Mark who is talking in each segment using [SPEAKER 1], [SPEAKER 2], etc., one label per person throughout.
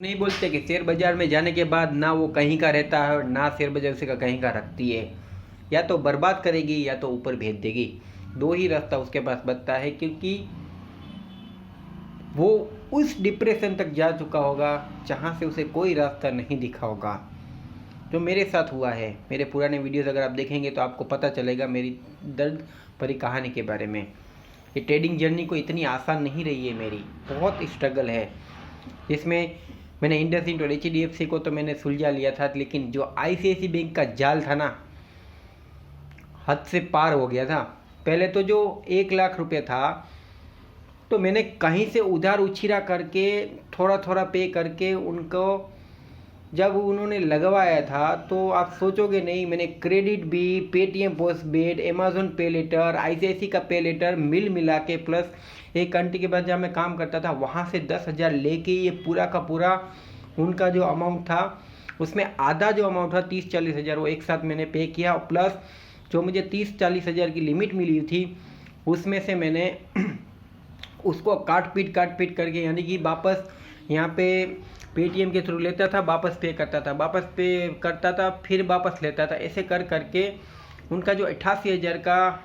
[SPEAKER 1] नहीं बोलते कि शेयर बाजार में जाने के बाद ना वो कहीं का रहता है और ना शेयर बाजार उसे का कहीं का रखती है। या तो बर्बाद करेगी या तो ऊपर भेज देगी। दो ही रास्ता उसके पास बचता है, क्योंकि वो उस डिप्रेशन तक जा चुका होगा जहाँ से उसे कोई रास्ता नहीं दिखा होगा। जो मेरे साथ हुआ है, मेरे पुराने वीडियोस अगर आप देखेंगे तो आपको पता चलेगा मेरी दर्द भरी कहानी के बारे में। ये ट्रेडिंग जर्नी को इतनी आसान नहीं रही है, मेरी बहुत स्ट्रगल है। जिसमें मैंने इंडसइंड और HDFC को तो मैंने सुलझा लिया था, लेकिन जो ICICI बैंक का जाल था ना, हद से पार हो गया था। पहले तो जो 1 लाख रुपए था तो मैंने कहीं से उधार उछीरा करके थोड़ा थोड़ा पे करके उनको जब उन्होंने लगवाया था, तो आप सोचोगे नहीं, मैंने क्रेडिट भी, पेटीएम पोस्ट पेड, अमेजोन पे लेटर, ICICI का पे लेटर मिला के प्लस एक घंटे के बाद जहाँ मैं काम करता था वहाँ से 10,000 लेके ये पूरा का पूरा उनका जो अमाउंट था उसमें आधा जो अमाउंट था 30-40 हज़ार वो एक साथ मैंने पे किया। प्लस जो मुझे 30-40 हज़ार की लिमिट मिली थी उसमें से मैंने उसको काट पीट करके, यानी कि वापस यहाँ पे पेटीएम के थ्रू लेता था, वापस पे करता था, वापस पे करता था, फिर वापस लेता था। ऐसे कर करके उनका जो 88,000 का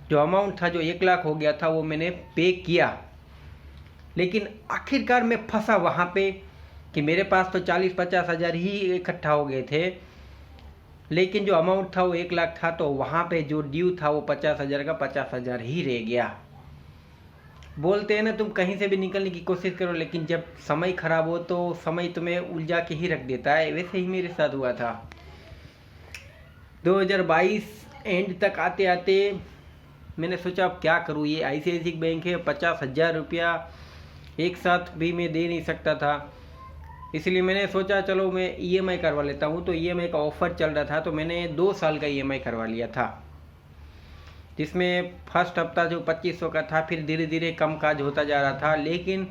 [SPEAKER 1] जो अमाउंट था, जो 1 लाख हो गया था, वो मैंने पे किया। लेकिन आखिरकार मैं फंसा वहाँ पे कि मेरे पास तो 40-50 हज़ार ही इकट्ठा हो गए थे, लेकिन जो अमाउंट था वो 1 लाख था। तो वहाँ पे जो ड्यू था वो 50 हज़ार का 50 हज़ार ही रह गया। बोलते हैं ना, तुम कहीं से भी निकलने की कोशिश करो, लेकिन जब समय खराब हो तो समय तुम्हें उलझा के ही रख देता है। वैसे ही मेरे साथ हुआ था। 2022 एंड तक आते आते मैंने सोचा अब क्या करूँ, ये ICICI बैंक है, 50,000 रुपया एक साथ भी मैं दे नहीं सकता था। इसलिए मैंने सोचा चलो मैं EMI करवा लेता हूँ। तो EMI का ऑफ़र चल रहा था, तो मैंने 2 साल का EMI करवा लिया था, जिसमें फर्स्ट हफ्ता जो 2500 का था, फिर धीरे धीरे कम काज होता जा रहा था। लेकिन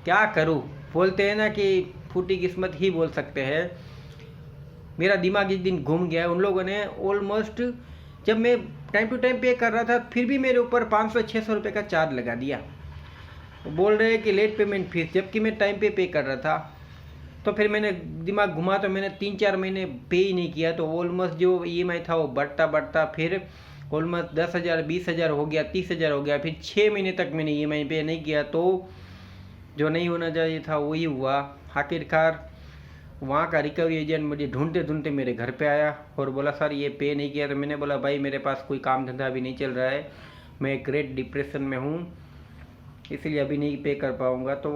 [SPEAKER 1] क्या करूँ, बोलते हैं ना कि फूटी किस्मत ही बोल सकते हैं। मेरा दिमाग एक दिन घूम गया। उन लोगों ने ऑलमोस्ट, जब मैं टाइम टू टाइम पे कर रहा था, फिर भी मेरे ऊपर 500-600 रुपये का चार्ज लगा दिया। बोल रहे हैं कि लेट पेमेंट फीस, जबकि मैं टाइम पे कर रहा था। तो फिर मैंने दिमाग घुमा, तो मैंने 3-4 महीने पे ही नहीं किया। तो ऑलमोस्ट जो EMI था वो बढ़ता फिर ऑलमोस्ट 10,000, 20,000 हो गया, 30,000 हो गया। फिर 6 महीने तक मैंने EMI पे नहीं किया। तो जो नहीं होना चाहिए था वही हुआ। आखिरकार वहाँ का रिकवरी एजेंट मुझे ढूंढते ढूंढते मेरे घर पे आया और बोला सर ये पे नहीं किया। तो मैंने बोला भाई मेरे पास कोई काम धंधा भी नहीं चल रहा है, मैं एक ग्रेट डिप्रेशन में हूँ, इसलिए अभी नहीं पे कर पाऊँगा। तो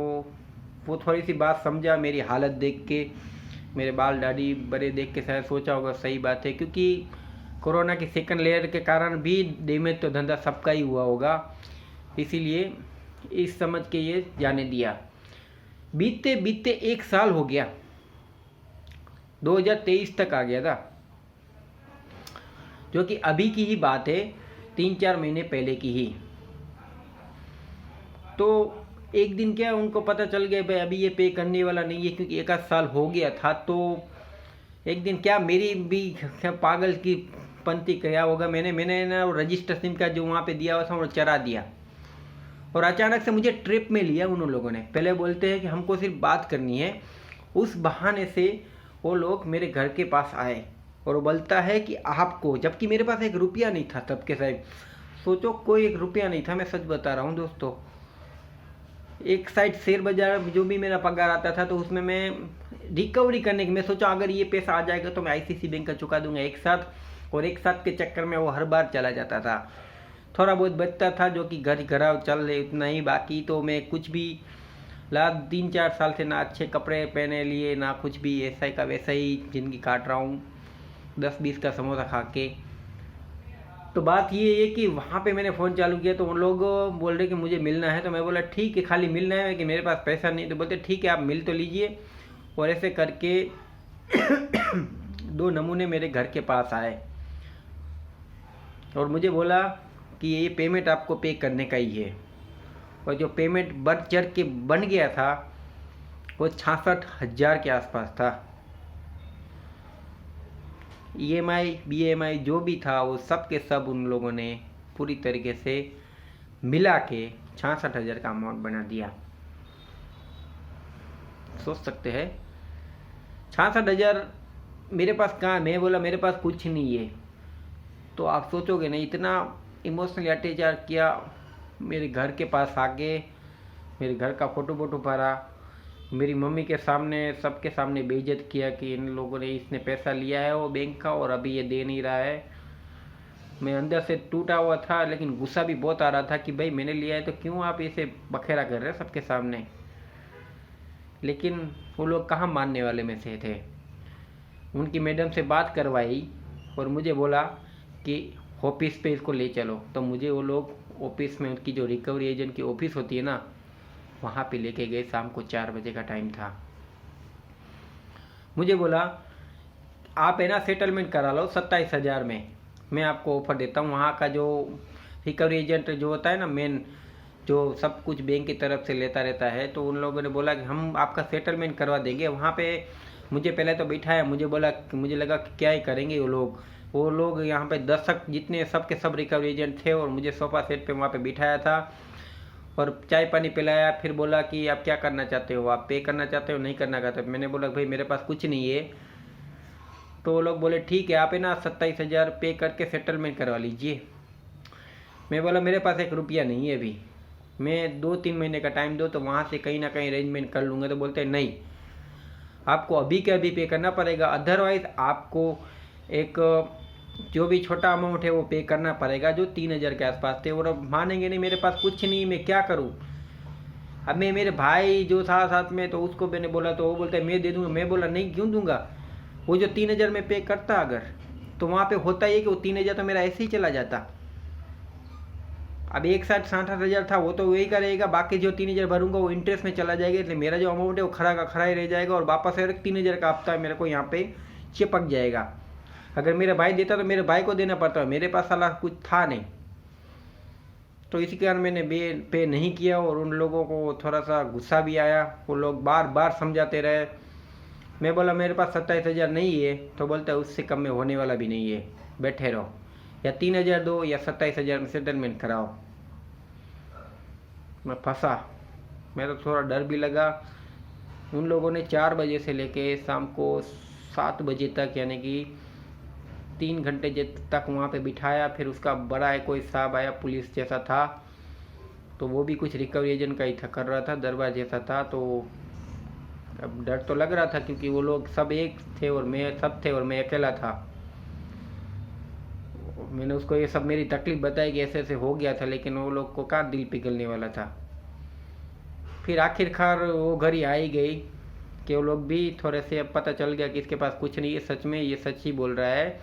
[SPEAKER 1] वो थोड़ी सी बात समझा, मेरी हालत देख के, मेरे बाल दाढ़ी बड़े देख के शायद सोचा होगा सही बात है, क्योंकि कोरोना की सेकंड लेयर के कारण भी डैमेज तो धंधा सबका ही हुआ होगा। इसीलिए इस समझ के ये जाने दिया। बीतते बीतते 1 साल हो गया, 2023 तक आ गया था, जो कि अभी की ही बात है, 3-4 महीने पहले की ही। तो एक दिन क्या उनको पता चल गया भाई अभी ये पे करने वाला नहीं है, क्योंकि 1 आध साल हो गया था। तो एक दिन क्या मेरी भी पागल की पंथी क्या होगा, मैंने ना रजिस्टर सिम का जो वहाँ पे दिया हुआ था वो चरा दिया। और अचानक से मुझे ट्रिप में लिया उन लोगों ने। पहले बोलते हैं कि हमको सिर्फ बात करनी है, उस बहाने से वो लोग मेरे घर के पास आए और वो बोलता है कि आपको, जबकि मेरे पास 1 रुपया नहीं था तब के साइड। सोचो, कोई 1 रुपया नहीं था, मैं सच बता रहा हूँ दोस्तों। एक साइड शेयर बाजार जो भी मेरा पगार आता था, तो उसमें मैं रिकवरी करने की मैं सोचा अगर ये पैसा आ जाएगा तो मैं ICICI बैंक का चुका दूंगा एक साथ। और एक साथ के चक्कर में वो हर बार चला जाता था। थोड़ा बहुत बचता था जो कि घर चल रहे, उतना ही। बाकी तो मैं कुछ भी लास्ट 3-4 साल से ना अच्छे कपड़े पहने लिए, ना कुछ भी, ऐसा ही का वैसा ही ज़िंदगी काट रहा हूँ, 10-20 का समोसा खा के। तो बात ये है कि वहाँ पे मैंने फ़ोन चालू किया तो उन लोग बोल रहे कि मुझे मिलना है। तो मैं बोला ठीक है, खाली मिलना है कि मेरे पास पैसा नहीं। तो बोलते ठीक है आप मिल तो लीजिए। और ऐसे करके 2 नमूने मेरे घर के पास आए और मुझे बोला कि ये पेमेंट आपको पे करने का ही है। और जो पेमेंट बढ़ चढ़ के बन गया था वो 66,000 के आसपास था। EMI BMI जो भी था वो सब के सब उन लोगों ने पूरी तरीके से मिला के 66,000 का अमाउंट बना दिया। सोच सकते हैं 66,000 मेरे पास कहाँ। मैं बोला मेरे पास कुछ नहीं है। तो आप सोचोगे नहीं, इतना इमोशनली अटैच किया, मेरे घर के पास आके मेरे घर का फोटो वोटो भरा, मेरी मम्मी के सामने सबके सामने बेइज्जत किया कि इन लोगों ने, इसने पैसा लिया है वो बैंक का और अभी ये दे नहीं रहा है। मैं अंदर से टूटा हुआ था, लेकिन गुस्सा भी बहुत आ रहा था कि भाई मैंने लिया है तो क्यों आप इसे बखेरा कर रहे हैं सबके सामने। लेकिन वो लोग कहाँ मानने वाले में से थे। उनकी मैडम से बात करवाई और मुझे बोला कि ऑफिस पे इसको ले चलो। तो मुझे वो लोग ऑफिस में, उनकी जो रिकवरी एजेंट की ऑफिस होती है ना, वहाँ पे लेके गए। शाम को 4 बजे का टाइम था। मुझे बोला आप है ना सेटलमेंट करा लो 27,000 में, मैं आपको ऑफर देता हूँ। वहाँ का जो रिकवरी एजेंट जो होता है ना, मेन जो सब कुछ बैंक की तरफ से लेता रहता है, तो उन लोगों ने बोला कि हम आपका सेटलमेंट करवा देंगे। वहाँ पे मुझे पहले तो बिठाया, मुझे बोला, मुझे लगा कि क्या ही करेंगे वो लोग यहाँ पे 10 जितने सब के सब रिकवरी एजेंट थे, और मुझे सोफा सेट पे वहाँ पे बिठाया था और चाय पानी पिलाया। फिर बोला कि आप क्या करना चाहते हो, आप पे करना चाहते हो, नहीं करना चाहते। मैंने बोला भाई मेरे पास कुछ नहीं है। तो वो लोग बोले ठीक है, आप है ना 27,000 पे करके सेटलमेंट करवा लीजिए। मैं बोला मेरे पास 1 रुपया नहीं है अभी, मैं 2-3 महीने का टाइम दो तो वहाँ से कहीं ना कहीं अरेंजमेंट कर लूँगा। तो बोलते हैं नहीं, आपको अभी के अभी पे करना पड़ेगा, अदरवाइज आपको एक जो भी छोटा अमाउंट है वो पे करना पड़ेगा, जो 3,000 के आसपास थे। और अब मानेंगे नहीं, मेरे पास कुछ नहीं, मैं क्या करूँ। अब मैं, मेरे भाई जो था साथ में, तो उसको मैंने बोला तो वो बोलता है मैं दे दूँगा। मैं बोला नहीं, क्यों दूंगा, वो जो 3,000 में पे करता अगर, तो वहाँ पे होता ही है कि वो 3,000 तो मेरा ऐसे ही चला जाता। अब एक साथ 67,000 था, वो तो वही करेगा, बाकी जो 3,000 भरूंगा वो इंटरेस्ट में चला जाएगा। इसलिए मेरा जो अमाउंट है वो खड़ा का खड़ा ही रह जाएगा, और वापस से 3,000 का हफ्ता मेरे को यहाँ पे चिपक जाएगा। अगर मेरा भाई देता तो मेरे भाई को देना पड़ता, मेरे पास साला कुछ था नहीं। तो इसी कारण मैंने पे नहीं किया, और उन लोगों को थोड़ा सा गुस्सा भी आया। वो लोग बार बार समझाते रहे। मैं बोला मेरे पास 27,000 नहीं है। तो बोलता है उससे कम में होने वाला भी नहीं है, बैठे रहो, या 3,000 दो या 27,000 में सेटलमेंट कराओ। मैं फंसा। मेरा तो थोड़ा डर भी लगा। उन लोगों ने 4 बजे से लेके शाम को 7 बजे तक, यानी कि 3 घंटे तक वहाँ पे बिठाया। फिर उसका बड़ा कोई साहब आया, पुलिस जैसा था, तो वो भी कुछ रिकवरी एजेंट का ही था, कर रहा था, दरबार जैसा था। तो अब डर तो लग रहा था, क्योंकि वो लोग सब एक थे और मैं सब थे और मैं अकेला था। मैंने उसको ये सब मेरी तकलीफ बताई कि ऐसे ऐसे हो गया था, लेकिन वो लोग को कहाँ दिल पिघलने वाला था। फिर आखिरकार वो घर ही आ ही गई कि वो लोग भी थोड़े से, अब पता चल गया कि इसके पास कुछ नहीं है, सच में ये सच ही बोल रहा है।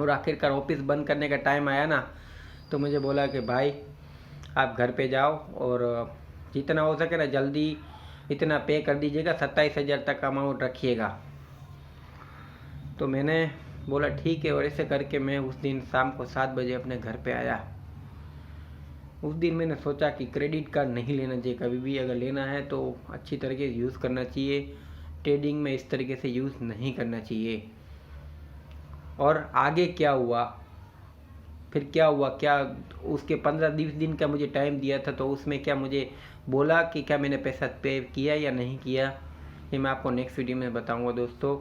[SPEAKER 1] और आखिरकार ऑफिस बंद करने का टाइम आया ना, तो मुझे बोला कि भाई आप घर पे जाओ और जितना हो सके ना जल्दी इतना पे कर दीजिएगा, 27,000 तक अमाउंट रखिएगा। तो मैंने बोला ठीक है, और ऐसे करके मैं उस दिन शाम को 7 बजे अपने घर पे आया। उस दिन मैंने सोचा कि क्रेडिट कार्ड नहीं लेना चाहिए कभी भी, अगर लेना है तो अच्छी तरीके से यूज़ करना चाहिए, ट्रेडिंग में इस तरीके से यूज़ नहीं करना चाहिए। और आगे क्या हुआ, फिर क्या हुआ, क्या उसके 15-20 दिन का मुझे टाइम दिया था, तो उसमें क्या मुझे बोला कि क्या मैंने पैसा पे किया या नहीं किया, ये मैं आपको नेक्स्ट वीडियो में बताऊंगा दोस्तों।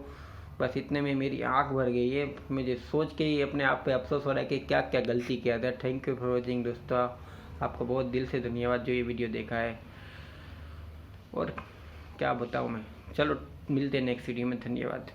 [SPEAKER 1] बस इतने में मेरी आंख भर गई है, मुझे सोच के ही अपने आप पे अफसोस हो रहा है कि क्या क्या गलती किया था। थैंक यू फॉर वॉचिंग दोस्तों, आपको बहुत दिल से धन्यवाद जो ये वीडियो देखा है। और क्या बताऊँ मैं, चलो मिलते हैं नेक्स्ट वीडियो में, धन्यवाद।